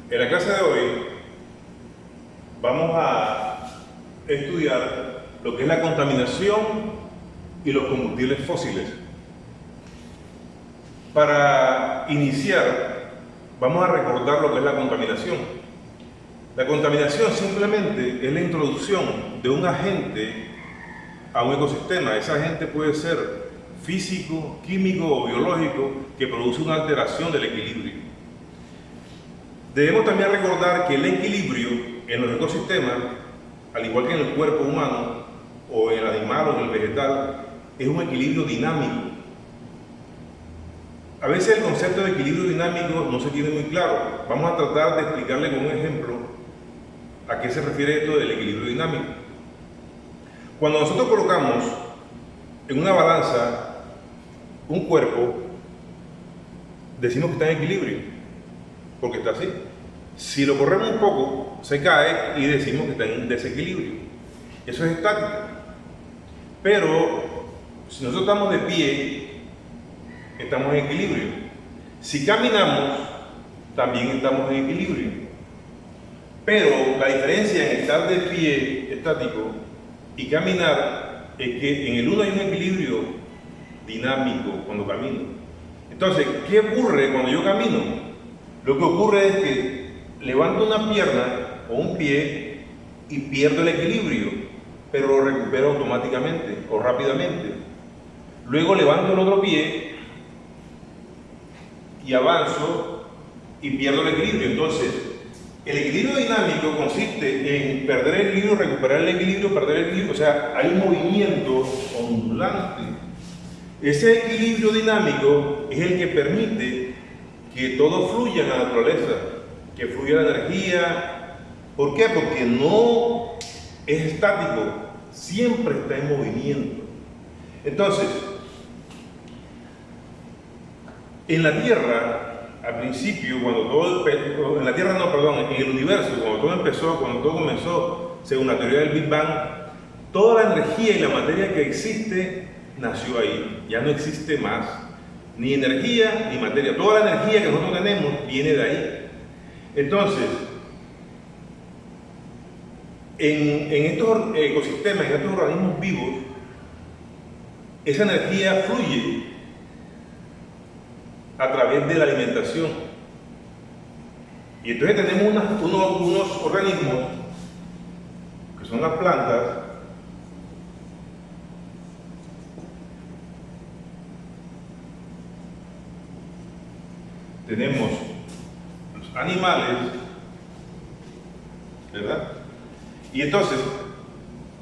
En la clase de hoy vamos a estudiar lo que es la contaminación y los combustibles fósiles. Para iniciar, vamos a recordar lo que es la contaminación. La contaminación simplemente es la introducción de un agente a un ecosistema. Ese agente puede ser físico, químico o biológico que produce una alteración del equilibrio. Debemos también recordar que el equilibrio en los ecosistemas, al igual que en el cuerpo humano, o en el animal o en el vegetal, es un equilibrio dinámico. A veces el concepto de equilibrio dinámico no se tiene muy claro. Vamos a tratar de explicarle con un ejemplo a qué se refiere esto del equilibrio dinámico. Cuando nosotros colocamos en una balanza un cuerpo, decimos que está en equilibrio, porque está así. Si lo corremos un poco, se cae y decimos que está en desequilibrio. Eso es estático. Pero si nosotros estamos de pie, estamos en equilibrio. Si caminamos, también estamos en equilibrio. Pero la diferencia en estar de pie estático y caminar es que en el uno hay un equilibrio dinámico cuando camino. Entonces, ¿qué ocurre cuando yo camino? Lo que ocurre es que levanto una pierna o un pie y pierdo el equilibrio, pero lo recupero automáticamente o rápidamente. Luego levanto el otro pie y avanzo y pierdo el equilibrio. Entonces, el equilibrio dinámico consiste en perder el equilibrio, recuperar el equilibrio, perder el equilibrio. O sea, hay un movimiento ondulante. Ese equilibrio dinámico es el que permite que todo fluya en la naturaleza, que fluya la energía. ¿Por qué? Porque no es estático, siempre está en movimiento. Entonces, en la Tierra, al principio, cuando todo en la Tierra no, perdón, en el universo, cuando todo empezó, cuando todo comenzó, según la teoría del Big Bang, toda la energía y la materia que existe nació ahí, ya no existe más, ni energía ni materia. Toda la energía que nosotros tenemos viene de ahí. Entonces, en estos ecosistemas, en estos organismos vivos, esa energía fluye a través de la alimentación. Y entonces tenemos unos organismos, que son las plantas, tenemos los animales, ¿verdad? Y entonces,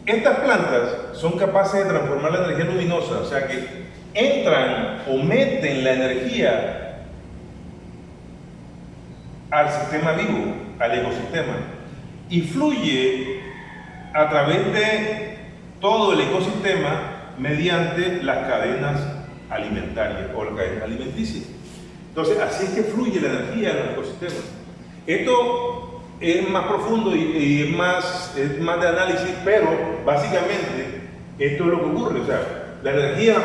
estas plantas son capaces de transformar la energía luminosa, o sea que entran o meten la energía al sistema vivo, al ecosistema, y fluye a través de todo el ecosistema mediante las cadenas alimentarias o las cadenas alimenticias. Entonces, así es que fluye la energía en los ecosistemas. Esto es más profundo y es más de análisis, pero básicamente esto es lo que ocurre. O sea, la energía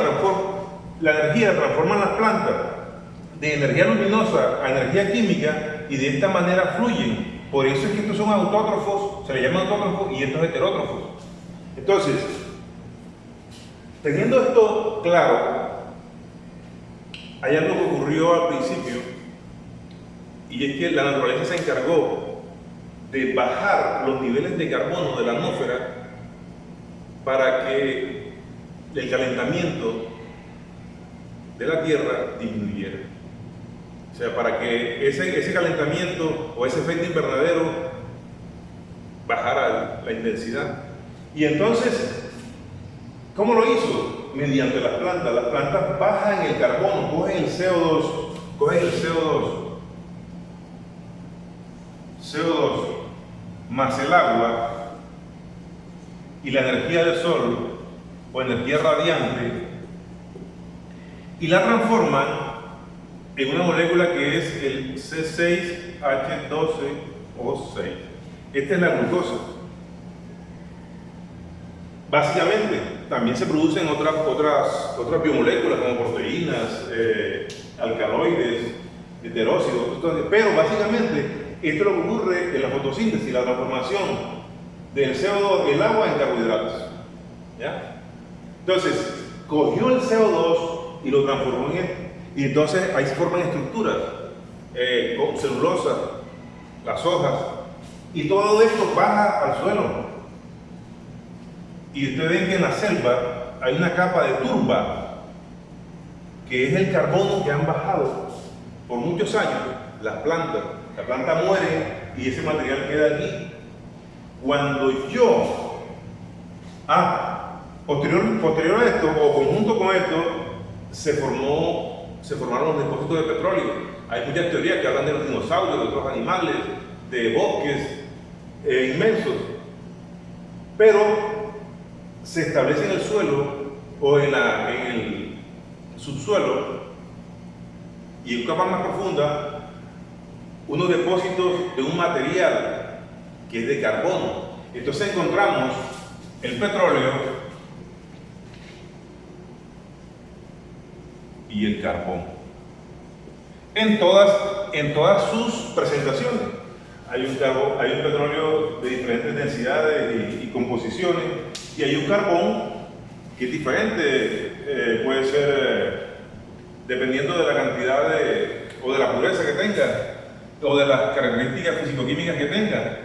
la transforman las plantas de energía luminosa a energía química y de esta manera fluyen. Por eso es que estos son autótrofos, se les llama autótrofos, y estos heterótrofos. Entonces, teniendo esto claro, hay algo que ocurrió al principio, y es que la naturaleza se encargó de bajar los niveles de carbono de la atmósfera para que el calentamiento de la Tierra disminuyera. O sea, para que ese calentamiento o ese efecto invernadero bajara la intensidad. Y entonces, ¿cómo lo hizo? Mediante las plantas. Las plantas bajan el carbono, cogen el CO2 más el agua y la energía del sol o energía radiante y la transforman en una molécula que es el C6H12O6. Esta es la glucosa. Básicamente, también se producen otras biomoléculas como proteínas, alcaloides, heterócidos, pero básicamente Esto es lo que ocurre en la fotosíntesis, la transformación del CO2 del agua en carbohidratos. ¿Ya? Entonces, cogió el CO2 y lo transformó en esto. Y entonces ahí se forman estructuras, con celulosa, las hojas, y todo esto baja al suelo. Y ustedes ven que en la selva hay una capa de turba, que es el carbono que han bajado por muchos años las plantas. La planta muere y ese material queda aquí. Cuando yo, posterior a esto, o conjunto con esto, se formaron los depósitos de petróleo. Hay muchas teorías que hablan de los dinosaurios, de otros animales, de bosques inmensos, pero se establece en el suelo o en el subsuelo y en capa más profunda unos depósitos de un material que es de carbono. Entonces encontramos el petróleo y el carbón en todas sus presentaciones. Hay un petróleo de diferentes densidades y composiciones, y hay un carbón que es diferente, puede ser dependiendo de la cantidad o de la pureza que tenga, o de las características físico-químicas que tenga.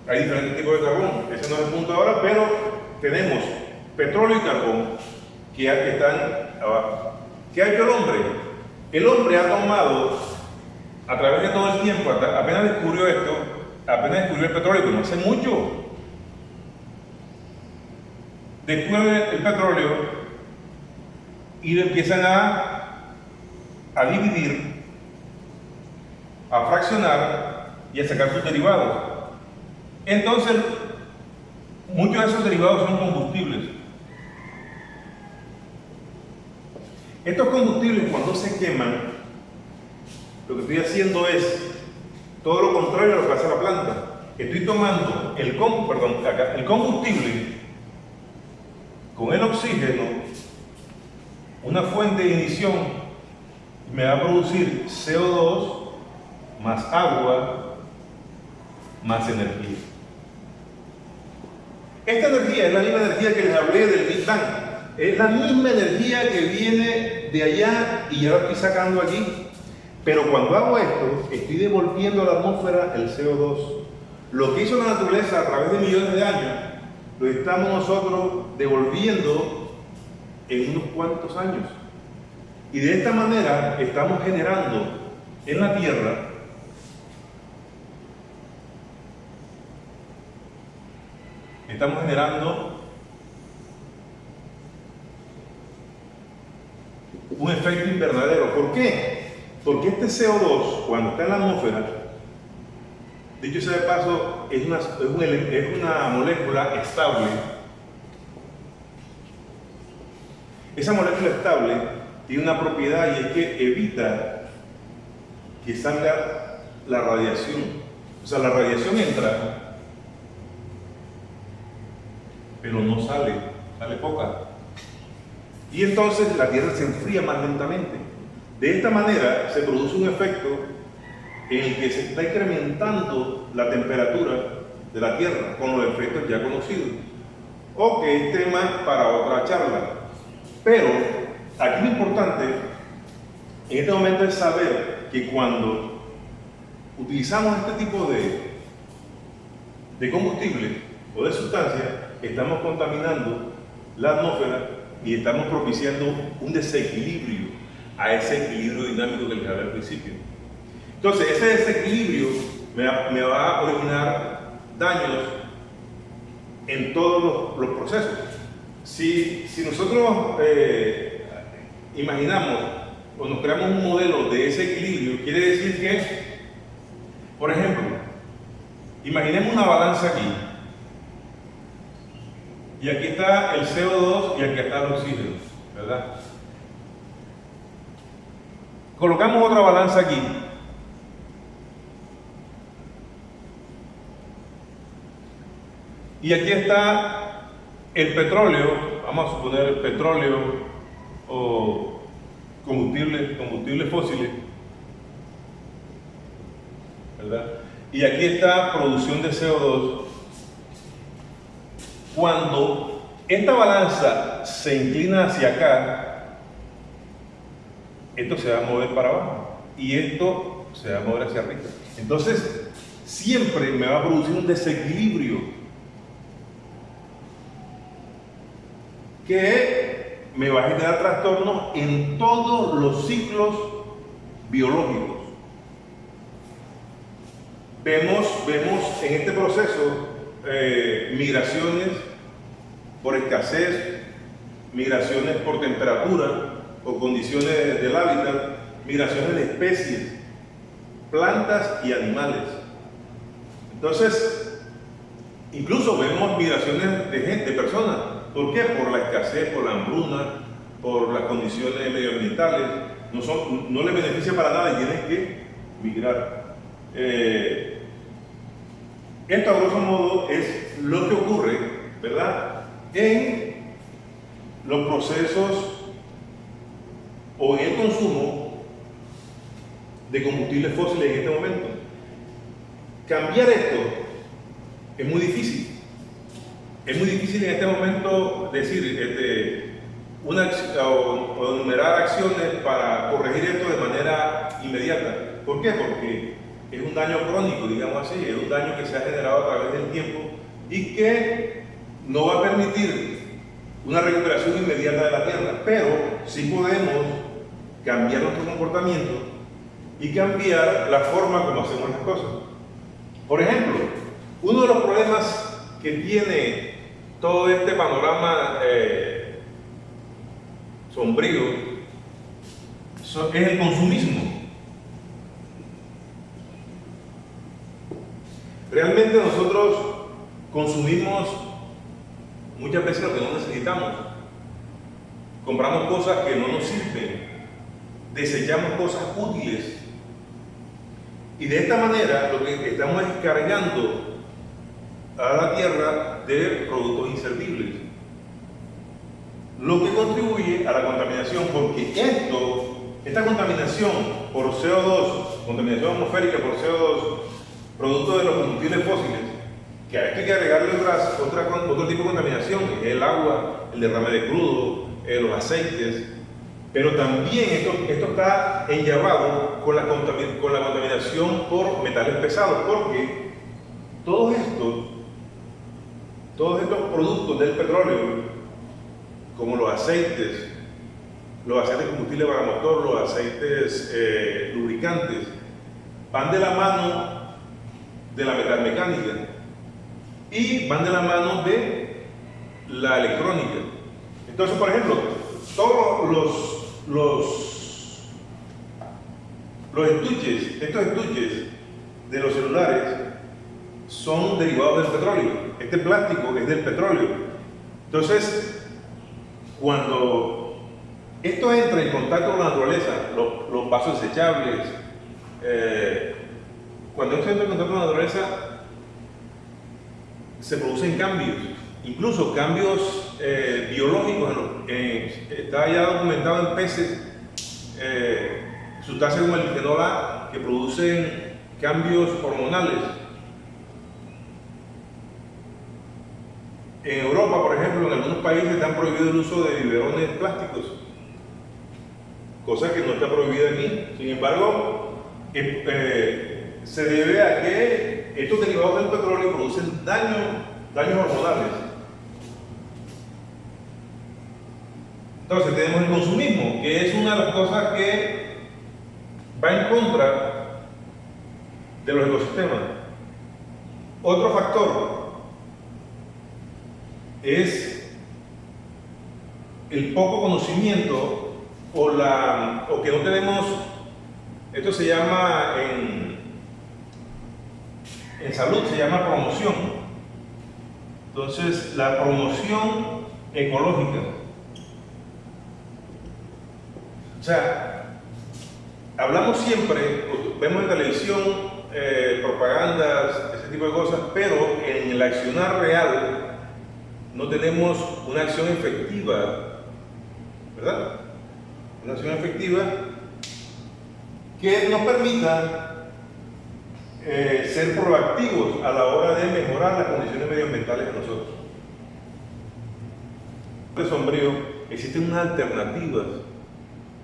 Hay diferentes tipos de carbón, ese no es el punto ahora, pero tenemos petróleo y carbón que están abajo. ¿Qué ha hecho el hombre? El hombre ha tomado, a través de todo el tiempo, apenas descubrió el petróleo, que no hace mucho, descubre el petróleo y lo empiezan a dividir, a fraccionar y a sacar sus derivados. Entonces, muchos de esos derivados son combustibles. Estos combustibles, cuando se queman, lo que estoy haciendo es todo lo contrario a lo que hace la planta. Estoy tomando el combustible con el oxígeno, una fuente de ignición, me va a producir CO2 más agua más energía. Esta energía es la misma energía que les hablé del Big Bang. Es la misma energía que viene de allá y ya la estoy sacando aquí. Pero cuando hago esto, estoy devolviendo a la atmósfera el CO2. Lo que hizo la naturaleza a través de millones de años, lo estamos nosotros devolviendo en unos cuantos años. Y de esta manera estamos generando en la Tierra un efecto invernadero. ¿Por qué? Porque este CO2, cuando está en la atmósfera, dicho sea de paso, es una molécula estable. Esa molécula estable tiene una propiedad, y es que evita que salga la radiación. O sea, la radiación entra, pero no sale poca. Y entonces la Tierra se enfría más lentamente. De esta manera se produce un efecto en el que se está incrementando la temperatura de la Tierra con los efectos ya conocidos. O que es tema para otra charla. Pero aquí lo importante en este momento es saber que cuando utilizamos este tipo de combustible o de sustancia, estamos contaminando la atmósfera y estamos propiciando un desequilibrio a ese equilibrio dinámico que les hablé al principio. Entonces, ese desequilibrio me va a originar daños en todos los procesos. Si nosotros imaginamos o nos creamos un modelo de ese equilibrio, quiere decir que, por ejemplo, imaginemos una balanza aquí. Y aquí está el CO2 y aquí está el oxígeno, ¿verdad? Colocamos otra balanza aquí. Y aquí está el petróleo, vamos a suponer el petróleo o combustibles fósiles, ¿verdad? y aquí está producción de CO2. Cuando esta balanza se inclina hacia acá, esto se va a mover para abajo y esto se va a mover hacia arriba. Entonces, siempre me va a producir un desequilibrio que me va a generar trastornos en todos los ciclos biológicos. Vemos en este proceso migraciones por escasez, migraciones por temperatura o condiciones del hábitat, migraciones de especies, plantas y animales. Entonces, incluso vemos migraciones de gente, de personas. ¿Por qué? Por la escasez, por la hambruna, por las condiciones medioambientales. No les beneficia para nada y tienen que migrar. Esto, a grosso modo, es lo que ocurre, ¿verdad?, en los procesos o en el consumo de combustibles fósiles en este momento. Cambiar esto es muy difícil. Es muy difícil en este momento decir o enumerar acciones para corregir esto de manera inmediata. ¿Por qué? Porque es un daño crónico, digamos así, es un daño que se ha generado a través del tiempo y que no va a permitir una recuperación inmediata de la tierra, pero sí podemos cambiar nuestro comportamiento y cambiar la forma como hacemos las cosas. Por ejemplo, uno de los problemas que tiene todo este panorama sombrío es el consumismo. Realmente nosotros consumimos muchas veces lo que no necesitamos. Compramos cosas que no nos sirven, desechamos cosas útiles. Y de esta manera lo que estamos es cargando a la tierra de productos inservibles. Lo que contribuye a la contaminación, porque esta contaminación por CO2, contaminación atmosférica por CO2, producto de los combustibles fósiles, que a esto hay que agregarle otro tipo de contaminación, que es el agua, el derrame de crudo, los aceites, pero también esto está enllevado con la contaminación por metales pesados, porque todos estos productos del petróleo, como los aceites de combustible para motor, los aceites lubricantes, van de la mano de la metalmecánica y van de la mano de la electrónica. Entonces, por ejemplo, todos estos estuches de los celulares son derivados del petróleo. Este plástico es del petróleo. Entonces, cuando esto entra en contacto con la naturaleza, los vasos desechables, cuando esto entra en contacto con la naturaleza, se producen cambios, incluso cambios biológicos. Está ya documentado en peces sustancias como el bisfenol A que producen cambios hormonales. En Europa, por ejemplo, en algunos países están prohibido el uso de biberones plásticos, cosa que no está prohibida aquí. Sin embargo, se debe a que estos derivados del petróleo producen daños hormonales. Entonces tenemos el consumismo, que es una de las cosas que va en contra de los ecosistemas. Otro factor es el poco conocimiento o que no tenemos. Esto se llama en salud, se llama promoción. Entonces, la promoción ecológica. O sea, hablamos siempre, vemos en televisión propagandas, ese tipo de cosas, pero en el accionar real no tenemos una acción efectiva, ¿verdad? Una acción efectiva que nos permita ser proactivos a la hora de mejorar las condiciones medioambientales de nosotros. De sombrío, existen unas alternativas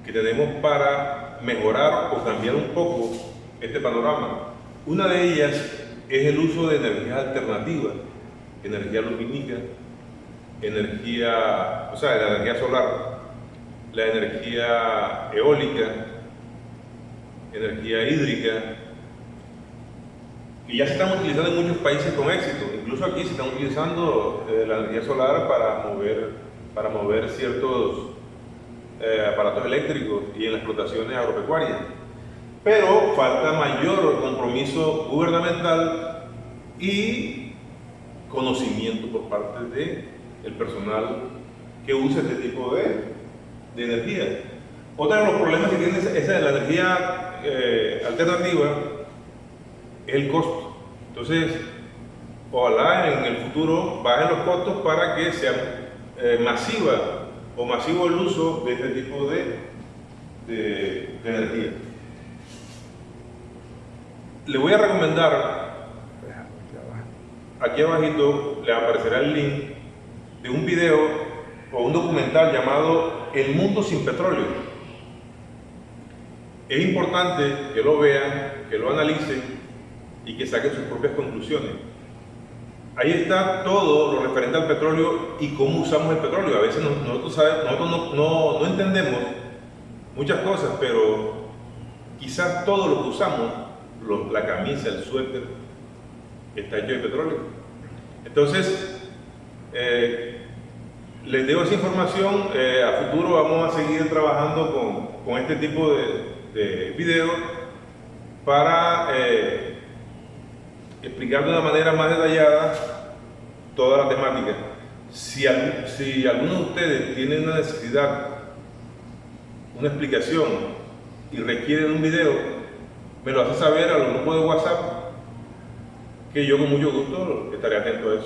que tenemos para mejorar o cambiar un poco este panorama. Una de ellas es el uso de energías alternativas, energía lumínica, energía, la energía solar, la energía eólica, energía hídrica, y ya se están utilizando en muchos países con éxito. Incluso aquí se están utilizando la energía solar para mover ciertos aparatos eléctricos y en las explotaciones agropecuarias. Pero falta mayor compromiso gubernamental y conocimiento por parte del personal que usa este tipo de energía. Otro de los problemas que tiene esa de la energía alternativa es el costo. Entonces, ojalá en el futuro bajen los costos para que sea masivo el uso de este tipo de energía. Le voy a recomendar, aquí abajito le aparecerá el link de un video o un documental llamado El mundo sin petróleo. Es importante que lo vean, que lo analicen y que saquen sus propias conclusiones. Ahí está todo lo referente al petróleo y cómo usamos el petróleo. A veces nosotros no entendemos muchas cosas, pero quizás todo lo que usamos, la camisa, el suéter, está hecho de petróleo. Entonces, les dejo esa información. A futuro vamos a seguir trabajando con este tipo de videos para explicar de una manera más detallada toda la temática. Si alguno de ustedes tiene una necesidad, una explicación y requiere un video, me lo hace saber a los grupos de WhatsApp, que yo con mucho gusto estaré atento a eso.